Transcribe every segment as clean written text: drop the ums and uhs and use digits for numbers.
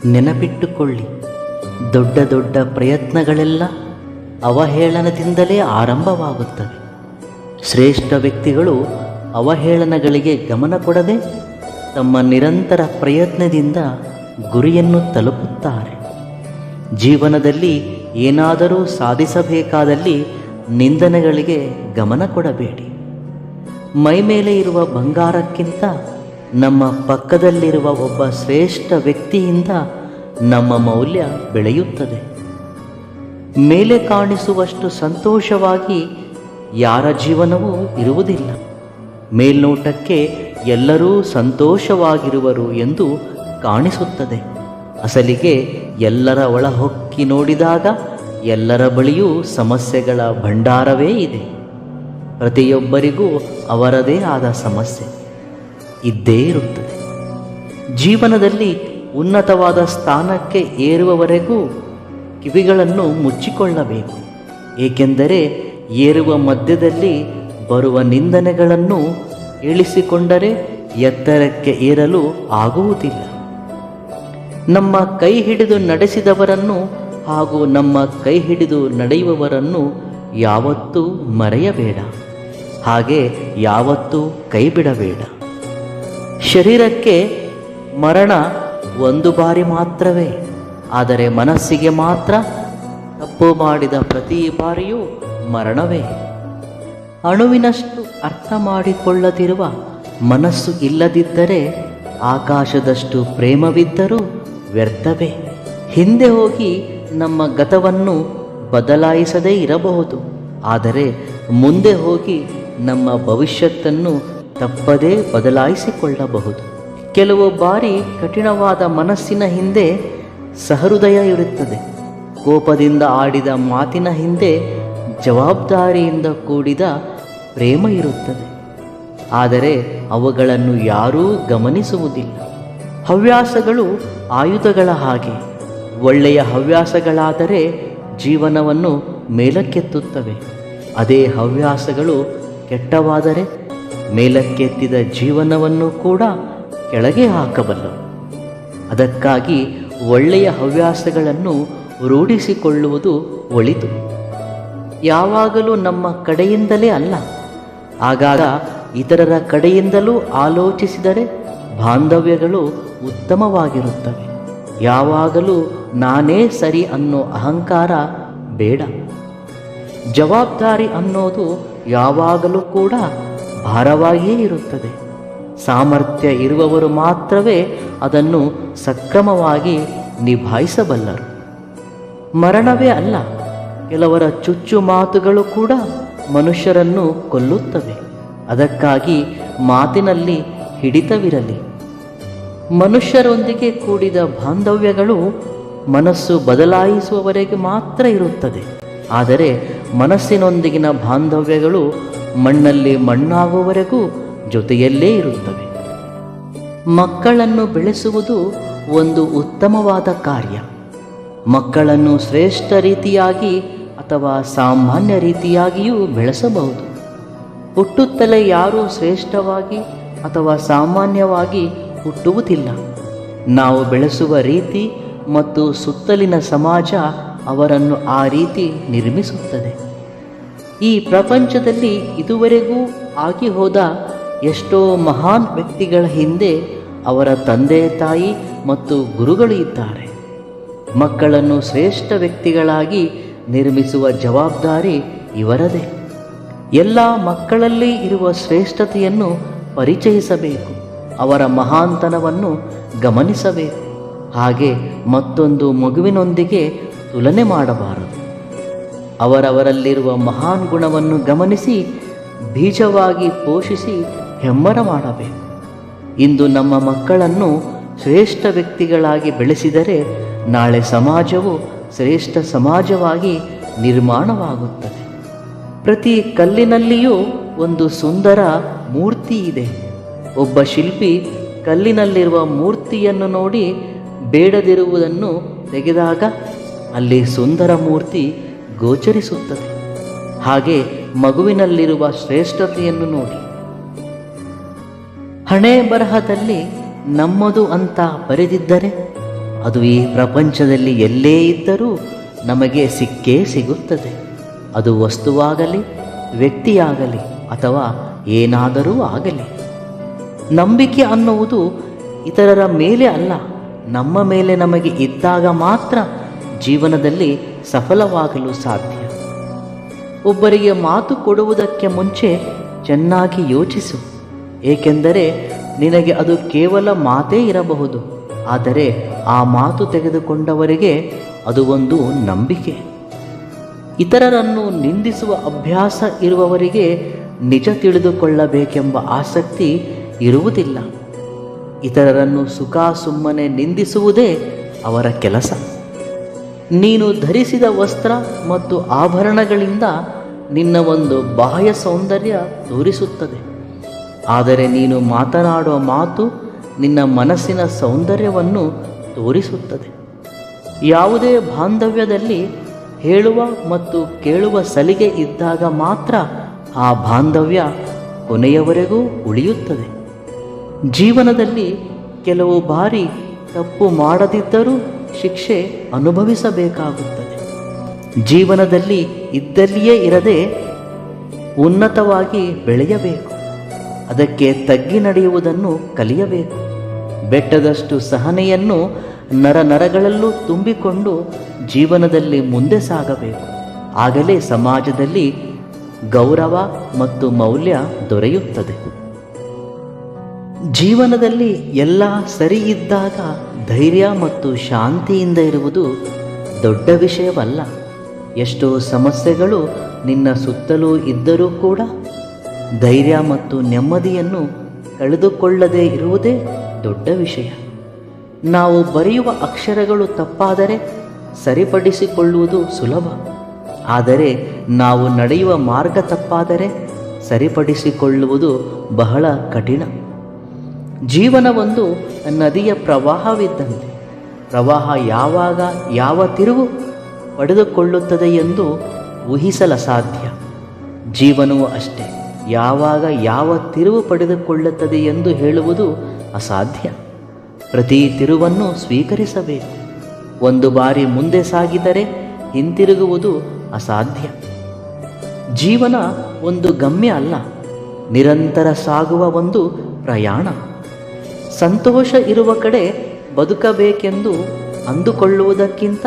ನೆನಪಿಟ್ಟುಕೊಳ್ಳಿ, ದೊಡ್ಡ ದೊಡ್ಡ ಪ್ರಯತ್ನಗಳೆಲ್ಲ ಅವಹೇಳನದಿಂದಲೇ ಆರಂಭವಾಗುತ್ತವೆ. ಶ್ರೇಷ್ಠ ವ್ಯಕ್ತಿಗಳು ಅವಹೇಳನಗಳಿಗೆ ಗಮನ ಕೊಡದೆ ತಮ್ಮ ನಿರಂತರ ಪ್ರಯತ್ನದಿಂದ ಗುರಿಯನ್ನು ತಲುಪುತ್ತಾರೆ. ಜೀವನದಲ್ಲಿ ಏನಾದರೂ ಸಾಧಿಸಬೇಕಾದಲ್ಲಿ ನಿಂದನೆಗಳಿಗೆ ಗಮನ ಕೊಡಬೇಡಿ. ಮೈಮೇಲೆ ಇರುವ ಬಂಗಾರಕ್ಕಿಂತ ನಮ್ಮ ಪಕ್ಕದಲ್ಲಿರುವ ಒಬ್ಬ ಶ್ರೇಷ್ಠ ವ್ಯಕ್ತಿಯಿಂದ ನಮ್ಮ ಮೌಲ್ಯ ಬೆಳೆಯುತ್ತದೆ. ಮೇಲೆ ಕಾಣಿಸುವಷ್ಟು ಸಂತೋಷವಾಗಿ ಯಾರ ಜೀವನವೂ ಇರುವುದಿಲ್ಲ. ಮೇಲ್ನೋಟಕ್ಕೆ ಎಲ್ಲರೂ ಸಂತೋಷವಾಗಿರುವರು ಎಂದು ಕಾಣಿಸುತ್ತದೆ. ಅಸಲಿಗೆ ಎಲ್ಲರ ಒಳಹೊಕ್ಕಿ ನೋಡಿದಾಗ ಎಲ್ಲರ ಬಳಿಯೂ ಸಮಸ್ಯೆಗಳ ಭಂಡಾರವೇ ಇದೆ. ಪ್ರತಿಯೊಬ್ಬರಿಗೂ ಅವರದೇ ಆದ ಸಮಸ್ಯೆ ಇದ್ದೇ ಇರುತ್ತದೆ. ಜೀವನದಲ್ಲಿ ಉನ್ನತವಾದ ಸ್ಥಾನಕ್ಕೆ ಏರುವವರೆಗೂ ಕಿವಿಗಳನ್ನು ಮುಚ್ಚಿಕೊಳ್ಳಬೇಕು. ಏಕೆಂದರೆ ಏರುವ ಮಧ್ಯದಲ್ಲಿ ಬರುವ ನಿಂದನೆಗಳನ್ನು ಇಳಿಸಿಕೊಂಡರೆ ಎತ್ತರಕ್ಕೆ ಏರಲು ಆಗುವುದಿಲ್ಲ. ನಮ್ಮ ಕೈ ಹಿಡಿದು ನಡೆಸಿದವರನ್ನು ಹಾಗೂ ನಮ್ಮ ಕೈ ಹಿಡಿದು ನಡೆಯುವವರನ್ನು ಯಾವತ್ತೂ ಮರೆಯಬೇಡ. ಹಾಗೆ ಯಾವತ್ತೂ ಕೈ ಬಿಡಬೇಡ. ಶರೀರಕ್ಕೆ ಮರಣ ಒಂದು ಬಾರಿ ಮಾತ್ರವೇ, ಆದರೆ ಮನಸ್ಸಿಗೆ ಮಾತ್ರ ತಪ್ಪು ಮಾಡಿದ ಪ್ರತಿ ಬಾರಿಯೂ ಮರಣವೇ. ಅಣುವಿನಷ್ಟು ಅರ್ಥ ಮಾಡಿಕೊಳ್ಳದಿರುವ ಮನಸ್ಸು ಇಲ್ಲದಿದ್ದರೆ ಆಕಾಶದಷ್ಟು ಪ್ರೇಮವಿದ್ದರೂ ವ್ಯರ್ಥವೇ. ಹಿಂದೆ ಹೋಗಿ ನಮ್ಮ ಗತವನ್ನು ಬದಲಾಯಿಸದೇ ಇರಬಹುದು, ಆದರೆ ಮುಂದೆ ಹೋಗಿ ನಮ್ಮ ಭವಿಷ್ಯತ್ತನ್ನು ತಪ್ಪದೇ ಬದಲಾಯಿಸಿಕೊಳ್ಳಬಹುದು. ಕೆಲವು ಬಾರಿ ಕಠಿಣವಾದ ಮನಸ್ಸಿನ ಹಿಂದೆ ಸಹೃದಯ ಇರುತ್ತದೆ. ಕೋಪದಿಂದ ಆಡಿದ ಮಾತಿನ ಹಿಂದೆ ಜವಾಬ್ದಾರಿಯಿಂದ ಕೂಡಿದ ಪ್ರೇಮ ಇರುತ್ತದೆ. ಆದರೆ ಅವುಗಳನ್ನು ಯಾರೂ ಗಮನಿಸುವುದಿಲ್ಲ. ಹವ್ಯಾಸಗಳು ಆಯುಧಗಳ ಹಾಗೆ. ಒಳ್ಳೆಯ ಹವ್ಯಾಸಗಳಾದರೆ ಜೀವನವನ್ನು ಮೇಲಕ್ಕೆತ್ತುತ್ತವೆ. ಅದೇ ಹವ್ಯಾಸಗಳು ಕೆಟ್ಟವಾದರೆ ಮೇಲಕ್ಕೆತ್ತಿದ ಜೀವನವನ್ನು ಕೂಡ ಕೆಳಗೆ ಹಾಕಬಲ್ಲವು. ಅದಕ್ಕಾಗಿ ಒಳ್ಳೆಯ ಹವ್ಯಾಸಗಳನ್ನು ರೂಢಿಸಿಕೊಳ್ಳುವುದು ಒಳಿತು. ಯಾವಾಗಲೂ ನಮ್ಮ ಕಡೆಯಿಂದಲೇ ಅಲ್ಲ, ಆಗಾಗ ಇತರರ ಕಡೆಯಿಂದಲೂ ಆಲೋಚಿಸಿದರೆ ಬಾಂಧವ್ಯಗಳು ಉತ್ತಮವಾಗಿರುತ್ತವೆ. ಯಾವಾಗಲೂ ನಾನೇ ಸರಿ ಅನ್ನೋ ಅಹಂಕಾರ ಬೇಡ. ಜವಾಬ್ದಾರಿ ಅನ್ನೋದು ಯಾವಾಗಲೂ ಕೂಡ ಭಾರವಾಗಿಯೇ ಇರುತ್ತದೆ. ಸಾಮರ್ಥ್ಯ ಇರುವವರು ಮಾತ್ರವೇ ಅದನ್ನು ಸಕ್ರಮವಾಗಿ ನಿಭಾಯಿಸಬಲ್ಲರು. ಮರಣವೇ ಅಲ್ಲ, ಕೆಲವರ ಚುಚ್ಚು ಮಾತುಗಳು ಕೂಡ ಮನುಷ್ಯರನ್ನು ಕೊಲ್ಲುತ್ತವೆ. ಅದಕ್ಕಾಗಿ ಮಾತಿನಲ್ಲಿ ಹಿಡಿತವಿರಲಿ. ಮನುಷ್ಯರೊಂದಿಗೆ ಕೂಡಿದ ಬಾಂಧವ್ಯಗಳು ಮನಸ್ಸು ಬದಲಾಯಿಸುವವರೆಗೆ ಮಾತ್ರ ಇರುತ್ತದೆ. ಆದರೆ ಮನಸ್ಸಿನೊಂದಿಗಿನ ಬಾಂಧವ್ಯಗಳು ಮಣ್ಣಲ್ಲಿ ಮಣ್ಣಾಗುವವರೆಗೂ ಜೊತೆಯಲ್ಲೇ ಇರುತ್ತವೆ. ಮಕ್ಕಳನ್ನು ಬೆಳೆಸುವುದು ಒಂದು ಉತ್ತಮವಾದ ಕಾರ್ಯ. ಮಕ್ಕಳನ್ನು ಶ್ರೇಷ್ಠ ರೀತಿಯಾಗಿ ಅಥವಾ ಸಾಮಾನ್ಯ ರೀತಿಯಾಗಿಯೂ ಬೆಳೆಸಬಹುದು. ಹುಟ್ಟುತ್ತಲೇ ಯಾರೂ ಶ್ರೇಷ್ಠವಾಗಿ ಅಥವಾ ಸಾಮಾನ್ಯವಾಗಿ ಹುಟ್ಟುವುದಿಲ್ಲ. ನಾವು ಬೆಳೆಸುವ ರೀತಿ ಮತ್ತು ಸುತ್ತಲಿನ ಸಮಾಜ ಅವರನ್ನು ಆ ರೀತಿ ನಿರ್ಮಿಸುತ್ತದೆ. ಈ ಪ್ರಪಂಚದಲ್ಲಿ ಇದುವರೆಗೂ ಆಗಿ ಹೋದ ಎಷ್ಟೋ ಮಹಾನ್ ವ್ಯಕ್ತಿಗಳ ಹಿಂದೆ ಅವರ ತಂದೆ ತಾಯಿ ಮತ್ತು ಗುರುಗಳು ಇದ್ದಾರೆ. ಮಕ್ಕಳನ್ನು ಶ್ರೇಷ್ಠ ವ್ಯಕ್ತಿಗಳಾಗಿ ನಿರ್ಮಿಸುವ ಜವಾಬ್ದಾರಿ ಇವರದೇ. ಎಲ್ಲ ಮಕ್ಕಳಲ್ಲಿ ಇರುವ ಶ್ರೇಷ್ಠತೆಯನ್ನು ಪರಿಚಯಿಸಬೇಕು. ಅವರ ಮಹಾಂತನವನ್ನು ಗಮನಿಸಬೇಕು. ಹಾಗೆ ಮತ್ತೊಂದು ಮಗುವಿನೊಂದಿಗೆ ತುಲನೆ ಮಾಡಬಾರದು. ಅವರವರಲ್ಲಿರುವ ಮಹಾನ್ ಗುಣವನ್ನು ಗಮನಿಸಿ ಬೀಜವಾಗಿ ಪೋಷಿಸಿ ಹೆಮ್ಮರ ಮಾಡಬೇಕು. ಇಂದು ನಮ್ಮ ಮಕ್ಕಳನ್ನು ಶ್ರೇಷ್ಠ ವ್ಯಕ್ತಿಗಳಾಗಿ ಬೆಳೆಸಿದರೆ ನಾಳೆ ಸಮಾಜವು ಶ್ರೇಷ್ಠ ಸಮಾಜವಾಗಿ ನಿರ್ಮಾಣವಾಗುತ್ತದೆ. ಪ್ರತಿ ಕಲ್ಲಿನಲ್ಲಿಯೂ ಒಂದು ಸುಂದರ ಮೂರ್ತಿ ಇದೆ. ಒಬ್ಬ ಶಿಲ್ಪಿ ಕಲ್ಲಿನಲ್ಲಿರುವ ಮೂರ್ತಿಯನ್ನು ನೋಡಿ ಬೇಡದಿರುವುದನ್ನು ತೆಗೆದಾಗ ಅಲ್ಲಿ ಸುಂದರ ಮೂರ್ತಿ ಗೋಚರಿಸುತ್ತದೆ. ಹಾಗೆ ಮಗುವಿನಲ್ಲಿರುವ ಶ್ರೇಷ್ಠತೆಯನ್ನು ನೋಡಿ. ಹಣೆ ಬರಹದಲ್ಲಿ ನಮ್ಮದು ಅಂತ ಬರೆದಿದ್ದರೆ ಅದು ಈ ಪ್ರಪಂಚದಲ್ಲಿ ಎಲ್ಲೇ ಇದ್ದರೂ ನಮಗೆ ಸಿಕ್ಕೇ ಸಿಗುತ್ತದೆ. ಅದು ವಸ್ತುವಾಗಲಿ, ವ್ಯಕ್ತಿಯಾಗಲಿ ಅಥವಾ ಏನಾದರೂ ಆಗಲಿ. ನಂಬಿಕೆ ಅನ್ನುವುದು ಇತರರ ಮೇಲೆ ಅಲ್ಲ, ನಮ್ಮ ಮೇಲೆ ನಮಗೆ ಇದ್ದಾಗ ಮಾತ್ರ ಜೀವನದಲ್ಲಿ ಸಫಲವಾಗಲು ಸಾಧ್ಯ. ಒಬ್ಬರಿಗೆ ಮಾತು ಕೊಡುವುದಕ್ಕೆ ಮುಂಚೆ ಚೆನ್ನಾಗಿ ಯೋಚಿಸು, ಏಕೆಂದರೆ ನಿನಗೆ ಅದು ಕೇವಲ ಮಾತೇ ಇರಬಹುದು, ಆದರೆ ಆ ಮಾತು ತೆಗೆದುಕೊಂಡವರಿಗೆ ಅದು ಒಂದು ನಂಬಿಕೆ. ಇತರರನ್ನು ನಿಂದಿಸುವ ಅಭ್ಯಾಸ ಇರುವವರಿಗೆ ನಿಜ ತಿಳಿದುಕೊಳ್ಳಬೇಕೆಂಬ ಆಸಕ್ತಿ ಇರುವುದಿಲ್ಲ. ಇತರರನ್ನು ಸುಮ್ಮನೆ ನಿಂದಿಸುವುದೇ ಅವರ ಕೆಲಸ. ನೀನು ಧರಿಸಿದ ವಸ್ತ್ರ ಮತ್ತು ಆಭರಣಗಳಿಂದ ನಿನ್ನ ಒಂದು ಬಾಹ್ಯ ಸೌಂದರ್ಯ ತೋರಿಸುತ್ತದೆ, ಆದರೆ ನೀನು ಮಾತನಾಡುವ ಮಾತು ನಿನ್ನ ಮನಸ್ಸಿನ ಸೌಂದರ್ಯವನ್ನು ತೋರಿಸುತ್ತದೆ. ಯಾವುದೇ ಬಾಂಧವ್ಯದಲ್ಲಿ ಹೇಳುವ ಮತ್ತು ಕೇಳುವ ಸಲಿಗೆ ಇದ್ದಾಗ ಮಾತ್ರ ಆ ಬಾಂಧವ್ಯ ಕೊನೆಯವರೆಗೂ ಉಳಿಯುತ್ತದೆ. ಜೀವನದಲ್ಲಿ ಕೆಲವು ಬಾರಿ ತಪ್ಪು ಮಾಡದಿದ್ದರೂ ಶಿಕ್ಷೆ ಅನುಭವಿಸಬೇಕಾಗುತ್ತದೆ. ಜೀವನದಲ್ಲಿ ಇದ್ದಲ್ಲಿಯೇ ಇರದೆ ಉನ್ನತವಾಗಿ ಬೆಳೆಯಬೇಕು. ಅದಕ್ಕೆ ತಗ್ಗಿ ನಡೆಯುವುದನ್ನು ಕಲಿಯಬೇಕು. ಬೆಟ್ಟದಷ್ಟು ಸಹನೆಯನ್ನು ನರನರಗಳಲ್ಲೂ ತುಂಬಿಕೊಂಡು ಜೀವನದಲ್ಲಿ ಮುಂದೆ ಸಾಗಬೇಕು. ಆಗಲೇ ಸಮಾಜದಲ್ಲಿ ಗೌರವ ಮತ್ತು ಮೌಲ್ಯ ದೊರೆಯುತ್ತದೆ. ಜೀವನದಲ್ಲಿ ಎಲ್ಲ ಸರಿ ಇದ್ದಾಗ ಧೈರ್ಯ ಮತ್ತು ಶಾಂತಿಯಿಂದ ಇರುವುದು ದೊಡ್ಡ ವಿಷಯವಲ್ಲ. ಎಷ್ಟೋ ಸಮಸ್ಯೆಗಳು ನಿನ್ನ ಸುತ್ತಲೂ ಇದ್ದರೂ ಕೂಡ ಧೈರ್ಯ ಮತ್ತು ನೆಮ್ಮದಿಯನ್ನು ಕಳೆದುಕೊಳ್ಳದೇ ಇರುವುದೇ ದೊಡ್ಡ ವಿಷಯ. ನಾವು ಬರೆಯುವ ಅಕ್ಷರಗಳು ತಪ್ಪಾದರೆ ಸರಿಪಡಿಸಿಕೊಳ್ಳುವುದು ಸುಲಭ, ಆದರೆ ನಾವು ನಡೆಯುವ ಮಾರ್ಗ ತಪ್ಪಾದರೆ ಸರಿಪಡಿಸಿಕೊಳ್ಳುವುದು ಬಹಳ ಕಠಿಣ. ಜೀವನ ಒಂದು ನದಿಯ ಪ್ರವಾಹವಿದ್ದಂತೆ. ಪ್ರವಾಹ ಯಾವಾಗ ಯಾವ ತಿರುವು ಪಡೆದುಕೊಳ್ಳುತ್ತದೆ ಎಂದು ಊಹಿಸಲು ಅಸಾಧ್ಯ. ಜೀವನವೂ ಅಷ್ಟೇ, ಯಾವಾಗ ಯಾವ ತಿರುವು ಪಡೆದುಕೊಳ್ಳುತ್ತದೆ ಎಂದು ಹೇಳುವುದು ಅಸಾಧ್ಯ. ಪ್ರತಿ ತಿರುವನ್ನು ಸ್ವೀಕರಿಸಬೇಕು. ಒಂದು ಬಾರಿ ಮುಂದೆ ಸಾಗಿದರೆ ಹಿಂತಿರುಗುವುದು ಅಸಾಧ್ಯ. ಜೀವನ ಒಂದು ಗಮ್ಯ ಅಲ್ಲ, ನಿರಂತರ ಸಾಗುವ ಒಂದು ಪ್ರಯಾಣ. ಸಂತೋಷ ಇರುವ ಕಡೆ ಬದುಕಬೇಕೆಂದು ಅಂದುಕೊಳ್ಳುವುದಕ್ಕಿಂತ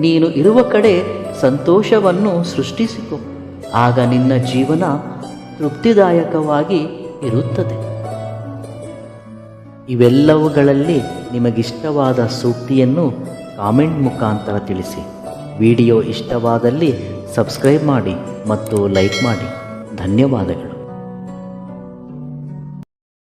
ನೀನು ಇರುವ ಕಡೆ ಸಂತೋಷವನ್ನು ಸೃಷ್ಟಿಸಿಕೊ. ಆಗ ನಿನ್ನ ಜೀವನ ತೃಪ್ತಿದಾಯಕವಾಗಿ ಇರುತ್ತದೆ. ಇವೆಲ್ಲವುಗಳಲ್ಲಿ ನಿಮಗಿಷ್ಟವಾದ ಸೂಕ್ತಿಯನ್ನು ಕಾಮೆಂಟ್ ಮುಖಾಂತರ ತಿಳಿಸಿ. ವಿಡಿಯೋ ಇಷ್ಟವಾದಲ್ಲಿ ಸಬ್ಸ್ಕ್ರೈಬ್ ಮಾಡಿ ಮತ್ತು ಲೈಕ್ ಮಾಡಿ. ಧನ್ಯವಾದಗಳು.